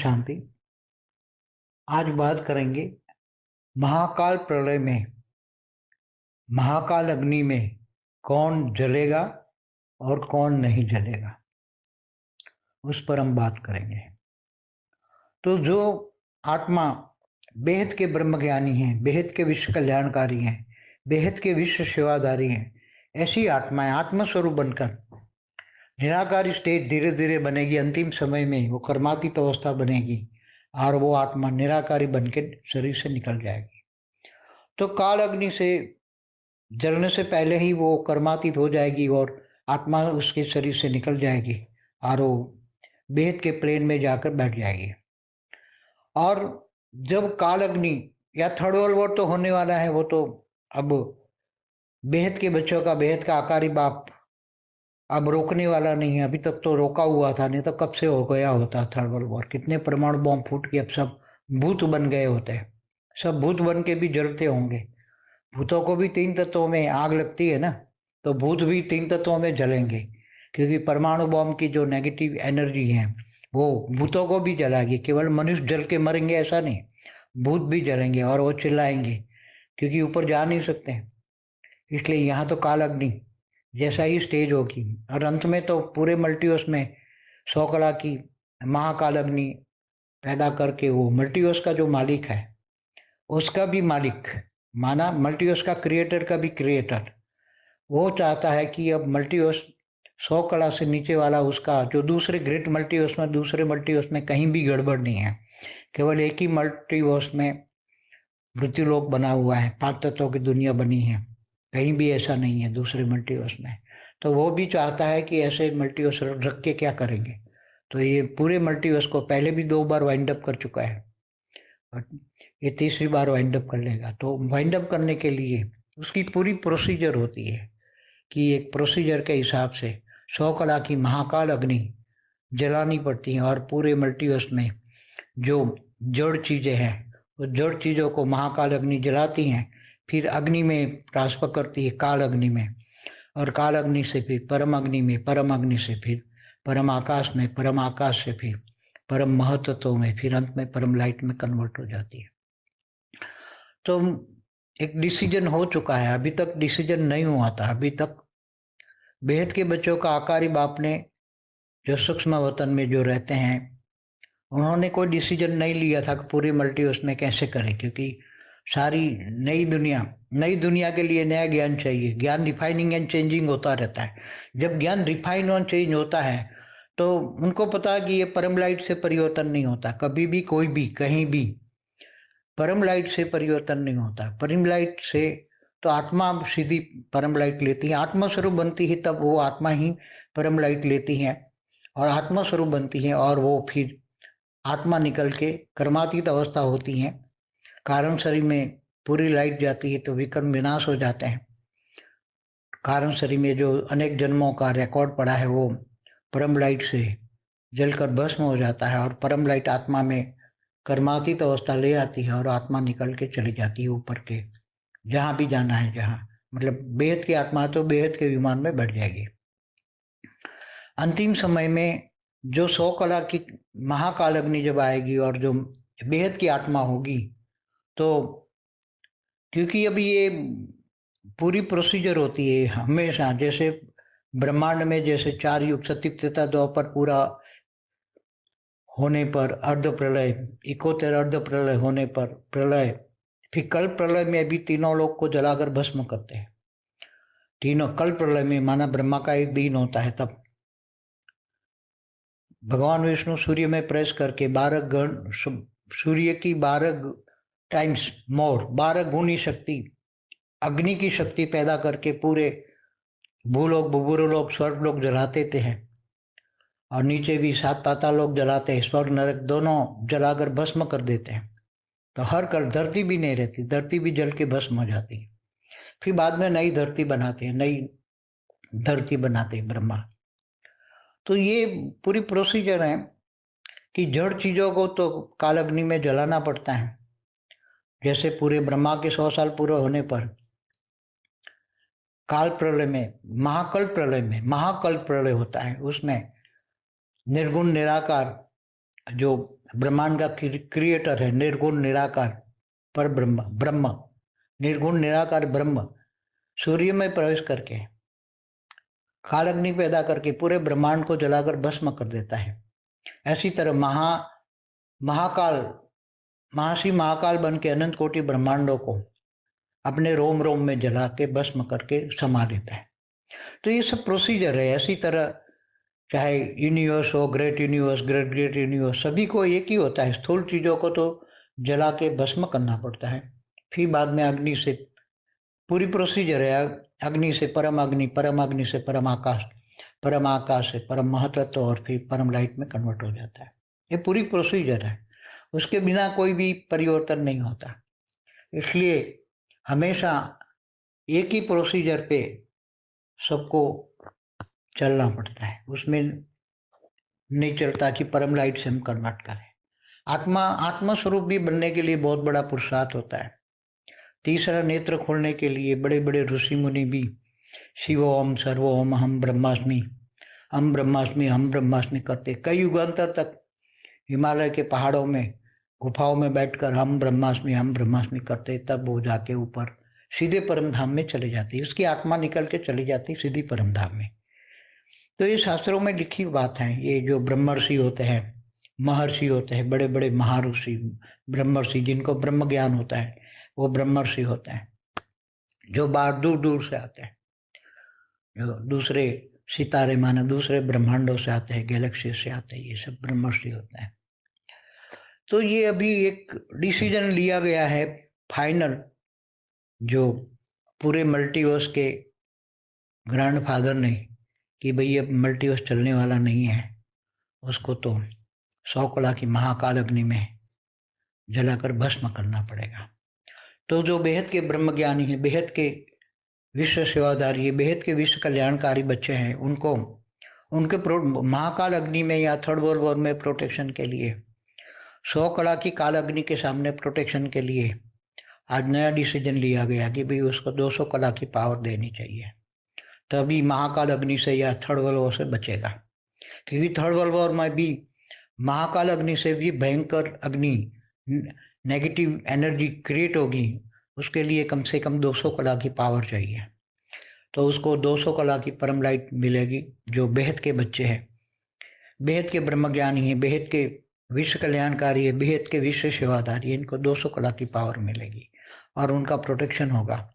शांति। आज बात करेंगे महाकाल प्रलय में, महाकाल अग्नि में कौन जलेगा और कौन नहीं जलेगा, उस पर हम बात करेंगे। तो जो आत्मा बेहद के ब्रह्मज्ञानी हैं, बेहद के विश्व कल्याणकारी हैं, बेहद के विश्व सेवाधारी हैं, ऐसी आत्माएं आत्मस्वरूप बनकर निराकारी स्टेज धीरे धीरे बनेगी। अंतिम समय में वो कर्मातीत अवस्था बनेगी और वो आत्मा निराकारी बन के शरीर से निकल जाएगी। तो काल अग्नि से जलने से पहले ही वो कर्मातीत हो जाएगी और आत्मा उसके शरीर से निकल जाएगी और वो बेहद के प्लेन में जाकर बैठ जाएगी। और जब काल अग्नि या थर्ड वर्ल्ड वॉर तो होने वाला है, वो तो अब बेहद के बच्चों का, बेहद का आकारी बाप अब रोकने वाला नहीं है। अभी तक तो रोका हुआ था, नहीं तो कब से हो गया होता थर्ड वर्ल्ड वॉर। कितने परमाणु बॉम्ब फूट के अब सब भूत बन गए होते हैं, सब भूत बन के भी जलते होंगे। भूतों को भी 3 तत्वों में आग लगती है ना, तो भूत भी 3 तत्वों में जलेंगे, क्योंकि परमाणु बॉम्ब की जो नेगेटिव एनर्जी है वो भूतों को भी जलाएगी। केवल मनुष्य जल के मरेंगे ऐसा नहीं, भूत भी जलेंगे और वो चिल्लाएंगे क्योंकि ऊपर जा नहीं सकते। इसलिए यहाँ तो काल अग्नि जैसा ही स्टेज होगी और अंत में तो पूरे मल्टीवर्स में 100 कला की महाकाल अग्नि पैदा करके वो मल्टीवर्स का जो मालिक है उसका भी मालिक, माना मल्टीवर्स का क्रिएटर का भी क्रिएटर, वो चाहता है कि अब मल्टीवर्स 100 कला से नीचे वाला उसका जो दूसरे ग्रेट मल्टीवर्स में, दूसरे मल्टीवर्स में कहीं भी गड़बड़ नहीं है। केवल एक ही मल्टीवर्स में मृत्युलोक बना हुआ है, 5 तत्वों की दुनिया बनी है, कहीं भी ऐसा नहीं है दूसरे मल्टीवर्स में। तो वो भी चाहता है कि ऐसे मल्टीवर्स रख के क्या करेंगे। तो ये पूरे मल्टीवर्स को पहले भी 2 बार वाइंड अप कर चुका है और ये तीसरी बार वाइंड अप कर लेगा। तो वाइंड अप करने के लिए उसकी पूरी प्रोसीजर होती है कि एक प्रोसीजर के हिसाब से 100 कला की महाकाल अग्नि जलानी पड़ती है और पूरे मल्टीवर्स में जो जड़ चीजें हैं वो जड़ चीजों को महाकाल अग्नि जलाती हैं, फिर अग्नि में ट्रांसफर करती है, काल अग्नि में, और काल अग्नि से फिर परम अग्नि में, परम अग्नि से फिर परम आकाश में, परम आकाश से फिर परम महतत्व में, फिर अंत में परम लाइट में कन्वर्ट हो जाती है। तो एक डिसीजन हो चुका है, अभी तक डिसीजन नहीं हुआ था। अभी तक बेहद के बच्चों का आकारी बाप ने, जो सूक्ष्म वतन में जो रहते हैं, उन्होंने कोई डिसीजन नहीं लिया था कि पूरे मल्टीवर्स में कैसे करें, क्योंकि सारी नई दुनिया के लिए नया ज्ञान चाहिए। ज्ञान रिफाइनिंग एंड चेंजिंग होता रहता है। जब ज्ञान रिफाइन और चेंज होता है तो उनको पता है कि ये परम लाइट से परिवर्तन नहीं होता कभी भी, कोई भी, कहीं भी परम लाइट से परिवर्तन नहीं होता। परम लाइट से तो आत्मा सीधी परम लाइट लेती है, आत्मा स्वरूप बनती है, तब वो आत्मा ही परम लाइट लेती है और आत्मा स्वरूप बनती है और वो फिर आत्मा निकल के कर्मातीत अवस्था होती है। कारण शरीर में पूरी लाइट जाती है तो विकर्म विनाश हो जाते हैं। कारण शरीर में जो अनेक जन्मों का रिकॉर्ड पड़ा है वो परम लाइट से जलकर भस्म हो जाता है और परम लाइट आत्मा में कर्मातीत अवस्था ले आती है और आत्मा निकल के चली जाती है ऊपर के, जहां भी जाना है, जहां मतलब बेहद की आत्मा तो बेहद के विमान में बैठ जाएगी। अंतिम समय में जो 100 कला की महाकाल अग्नि जब आएगी और जो बेहद की आत्मा होगी, तो क्योंकि अब ये पूरी प्रोसीजर होती है हमेशा, जैसे ब्रह्मांड में जैसे 4 युग सतयुग त्रेता द्वापर पूरा होने पर अर्ध प्रलय, इकोत्तर अर्ध प्रलय होने पर प्रलय, फिर कल प्रलय में भी तीनों लोग को जलाकर भस्म करते हैं। तीनों कल प्रलय में, माना ब्रह्मा का एक दिन होता है, तब भगवान विष्णु सूर्य में प्रेस करके 12 गण, सूर्य की 12 टाइम्स मोर, 12 गुनी शक्ति, अग्नि की शक्ति पैदा करके पूरे भूलोक, बुबुरलोक, स्वर्ग लोग जलाते थे हैं और नीचे भी 7 पाताल लोग जलाते हैं, स्वर्ग नरक दोनों जलाकर भस्म कर देते हैं। तो हर कल धरती भी नहीं रहती, धरती भी जल के भस्म हो जाती है। फिर बाद में नई धरती बनाते हैं, नई धरती बनाते हैं ब्रह्मा। तो ये पूरी प्रोसीजर है कि जड़ चीजों को तो काल अग्नि में जलाना पड़ता है। जैसे पूरे ब्रह्मा के 100 साल पूरे होने पर काल प्रलय में, महाकल प्रलय होता है, उसमें निर्गुण निराकार जो ब्रह्मांड का क्रिएटर है, निर्गुण निराकार पर ब्रह्म, ब्रह्म निर्गुण निराकार ब्रह्म सूर्य में प्रवेश करके काल अग्नि पैदा करके पूरे ब्रह्मांड को जलाकर भस्म कर देता है। ऐसी तरह महाकाल महर्षि महाकाल बन के अनंत कोटि ब्रह्मांडों को अपने रोम रोम में जला के भस्म करके समा लेता है। तो ये सब प्रोसीजर है। ऐसी तरह चाहे यूनिवर्स हो, great universe, great great universe, सभी को एक ही होता है। स्थूल चीजों को तो जला के भस्म करना पड़ता है, फिर बाद में अग्नि से पूरी प्रोसीजर है। अग्नि से परम अग्नि, परम अग्नि से परम आकाश से परम महतत्व और फिर परम लाइट में कन्वर्ट हो जाता है। ये पूरी प्रोसीजर है, उसके बिना कोई भी परिवर्तन नहीं होता। इसलिए हमेशा एक ही प्रोसीजर पे सबको चलना पड़ता है, उसमें नहीं चलता कि परम लाइट से हम कन्वर्ट करें। आत्मा स्वरूप भी बनने के लिए बहुत बड़ा पुरुषार्थ होता है। तीसरा नेत्र खोलने के लिए बड़े बड़े ऋषि मुनि भी शिवोम सर्वोम हम ब्रह्मास्मि हम ब्रह्मास्मि करते कई युगांतर तक हिमालय के पहाड़ों में गुफाओं में बैठकर हम ब्रह्मास्मि करते, तब वो जाके ऊपर सीधे परम धाम में चले जाते, उसकी आत्मा निकल के चली जाती सीधी परम धाम में। तो ये शास्त्रों में लिखी बात है। ये जो ब्रह्मर्षि होते हैं, महर्षि होते हैं, बड़े बड़े महाऋषि ब्रह्मर्षि जिनको ब्रह्म ज्ञान होता है, वो ब्रह्मर्षि होते हैं। जो बाहर दूर दूर से आते हैं, जो दूसरे सितारे माने दूसरे ब्रह्मांडों से आते हैं, गैलेक्सी से आते हैं, ये सब ब्रह्मर्षि होते हैं। तो ये अभी एक डिसीजन लिया गया है फाइनल, जो पूरे मल्टीवर्स के ग्रैंड फादर ने, कि भाई अब मल्टीवर्स चलने वाला नहीं है, उसको तो 100 कला की महाकाल अग्नि में जलाकर भस्म करना पड़ेगा। तो जो बेहद के ब्रह्म ज्ञानी है, बेहद के विश्व सेवादारी है, बेहद के विश्व कल्याणकारी बच्चे हैं, उनको उनके महाकाल अग्नि में या थर्ड वर्ल्ड वॉर में प्रोटेक्शन के लिए 100 कला की काल अग्नि के सामने प्रोटेक्शन के लिए आज नया डिसीजन लिया गया कि भाई उसको 200 कला की पावर देनी चाहिए, तभी महाकाल अग्नि से या थर्ड वर्ल्ड वॉर से बचेगा। क्योंकि थर्ड वर्ल्ड वॉर में भी महाकाल अग्नि से भी भयंकर अग्नि नेगेटिव एनर्जी क्रिएट होगी, उसके लिए कम से कम 200 कला की पावर चाहिए। तो उसको 200 कला की परम लाइट मिलेगी। जो बेहद के बच्चे हैं, बेहद के ब्रह्मज्ञानी है, बेहद के विश्व कल्याणकारी है, बेहद के विश्व सेवादारी है, इनको 200 कला की पावर मिलेगी और उनका प्रोटेक्शन होगा।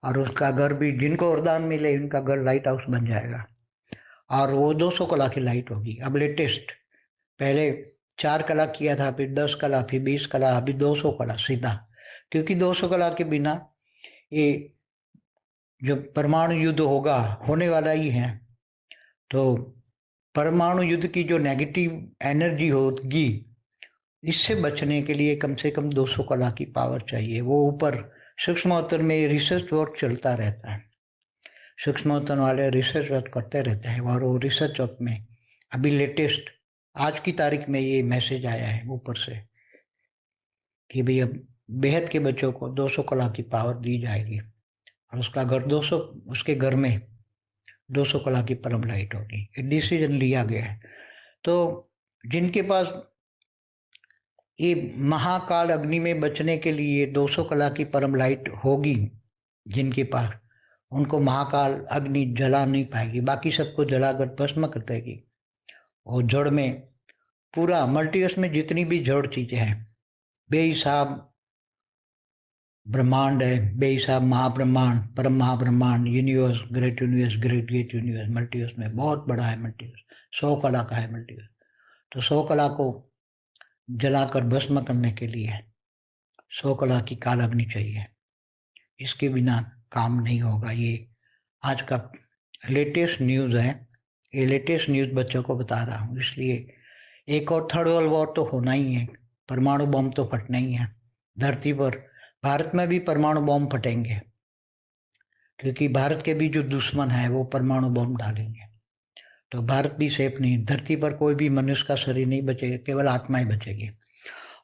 और उसका घर भी, जिनको वरदान मिले उनका घर लाइट हाउस बन जाएगा और वो 200 कला की लाइट होगी। अब लेटेस्ट, पहले 4 कला किया था, फिर 10 कला, फिर 20 कला, अभी 200 कला सीधा। क्योंकि 200 कला के बिना ये जो परमाणु युद्ध होगा, होने वाला ही है, तो परमाणु युद्ध की जो नेगेटिव एनर्जी होगी, इससे बचने के लिए कम से कम 200 कला की पावर चाहिए। वो ऊपर सूक्ष्मोत्तर में रिसर्च वर्क चलता रहता है, सूक्ष्मोत्तर वाले रिसर्च वर्क करते रहते हैं, और वो रिसर्च वर्क में अभी लेटेस्ट आज की तारीख में ये मैसेज आया है ऊपर से कि भाई अब बेहद के बच्चों को 200 कला की पावर दी जाएगी और उसका घर 200, उसके घर में 200 कला की परम लाइट होगी। ये डिसीजन लिया गया है। तो जिनके पास ये महाकाल अग्नि में बचने के लिए 200 कला की परम लाइट होगी, जिनके पास, उनको महाकाल अग्नि जला नहीं पाएगी, बाकी सबको जलाकर भस्म कर देगी। और जड़ में पूरा मल्टीवर्स में जितनी भी जड़ चीजें हैं, बेहिसाब ब्रह्मांड है, बेहिसाब महाब्रह्मांड, परम महाब्रह्मांड, universe, great universe, great great universe, multiverse में बहुत बड़ा है मल्टीवर्स, 100 कला का है मल्टीवर्स। तो 100 कला को जलाकर भस्म करने के लिए 100 कला की काल अग्नि चाहिए, इसके बिना काम नहीं होगा। ये आज का लेटेस्ट न्यूज़ है, ये लेटेस्ट न्यूज़ बच्चों को बता रहा हूँ। इसलिए एक और थर्ड वर्ल्ड वॉर तो होना ही है, परमाणु बम तो फटना ही है धरती पर। भारत में भी परमाणु बम फटेंगे, क्योंकि भारत के भी जो दुश्मन है वो परमाणु बम डालेंगे। तो भारत भी सेफ नहीं, धरती पर कोई भी मनुष्य का शरीर नहीं बचेगा, केवल आत्मा ही बचेगी।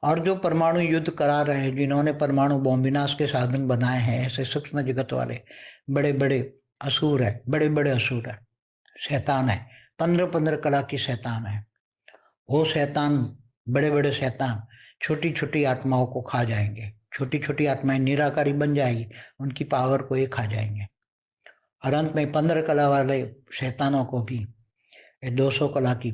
और जो परमाणु युद्ध करा रहे हैं, जिन्होंने परमाणु बम विनाश के साधन बनाए हैं, ऐसे सूक्ष्म जगत वाले बड़े बड़े असुर है, बड़े बड़े असुर है, शैतान है, 15-15 कला की शैतान है। वो शैतान बड़े बड़े शैतान छोटी छोटी आत्माओं को खा जाएंगे, छोटी छोटी आत्माएं निराकारी बन जाएगी, उनकी पावर को ये खा जाएंगे। और अंत में 15 कला वाले शैतानों को भी ये 200 कला की,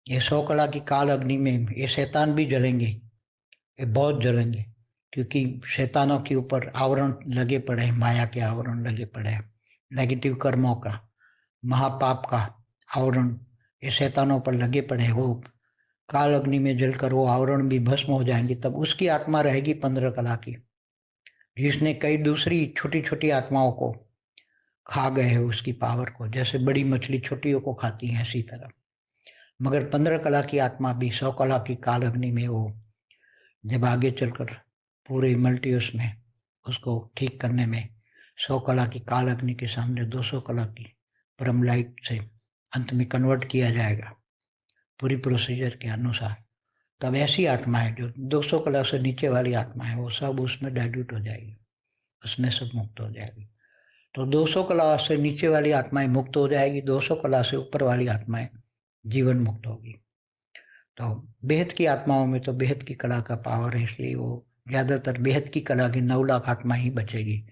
ये 100 कला की काल अग्नि में ये शैतान भी जलेंगे, ये बहुत जलेंगे, क्योंकि शैतानों के ऊपर आवरण लगे पड़े हैं, माया के आवरण लगे पड़े हैं, नेगेटिव कर्मों का, महापाप का आवरण ये शैतानों पर लगे पड़े हैं। वो काल अग्नि में जलकर वो आवरण भी भस्म हो जाएंगे, तब उसकी आत्मा रहेगी 15 कला की, जिसने कई दूसरी छोटी छोटी आत्माओं को खा गए है उसकी पावर को, जैसे बड़ी मछली छोटियों को खाती है इसी तरह। मगर 15 कला की आत्मा भी 100 कला की काल अग्नि में वो जब आगे चलकर पूरे मल्टीवर्स में उसको ठीक करने में 100 कला की काल अग्नि के सामने 200 कला की परम लाइट से अंत में कन्वर्ट किया जाएगा पूरी प्रोसीजर के अनुसार। तब ऐसी आत्मा है जो 200 कला से नीचे वाली आत्मा है, वो सब उसमें डाइल्यूट हो जाएगी, उसमें सब मुक्त हो जाएगी। तो 200 कला से नीचे वाली आत्माएं मुक्त हो जाएगी, 200 कला से ऊपर वाली आत्माएं जीवन मुक्त होगी। तो बेहद की आत्माओं में तो बेहद की कला का पावर है, इसलिए वो ज्यादातर बेहद की कला की 9 लाख आत्मा ही बचेगी,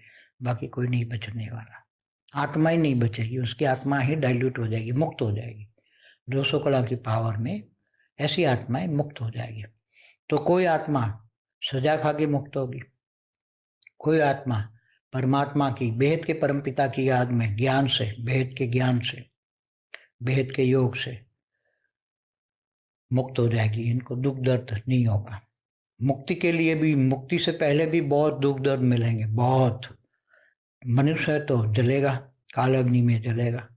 बाकी कोई नहीं बचने वाला, आत्मा ही नहीं बचेगी, उसकी आत्मा ही डाइल्यूट हो जाएगी, मुक्त हो जाएगी। 200 कला की पावर में ऐसी आत्माएं मुक्त हो जाएगी। तो कोई आत्मा सजा खा के मुक्त होगी, कोई आत्मा परमात्मा की बेहद के परमपिता की याद में ज्ञान से, बेहद के ज्ञान से, बेहद के योग से मुक्त हो जाएगी। इनको दुख दर्द नहीं होगा। मुक्ति के लिए भी, मुक्ति से पहले भी बहुत दुख दर्द मिलेंगे, बहुत। मनुष्य तो जलेगा, काल अग्नि में जलेगा,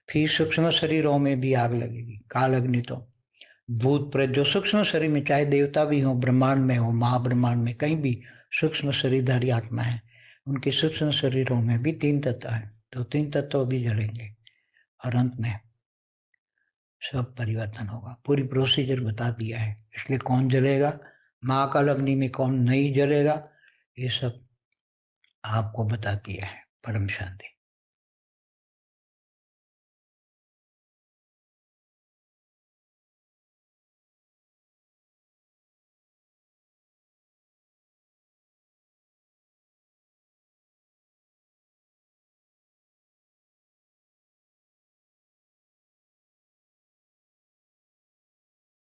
फिर सूक्ष्म शरीरों में भी आग लगेगी। काल अग्नि तो भूत प्रेत जो सूक्ष्म शरीर में, चाहे देवता भी हो, ब्रह्मांड में हो, महाब्रह्मांड में कहीं भी सूक्ष्म शरीरधारी आत्मा है, उनके सूक्ष्म शरीरों में भी 3 तत्व है, तो 3 तत्व भी जलेंगे और अंत में सब परिवर्तन होगा। पूरी प्रोसीजर बता दिया है, इसलिए कौन जलेगा, महाकाल अग्नि में कौन नहीं जलेगा, ये सब आपको बता दिया है। परम शांति।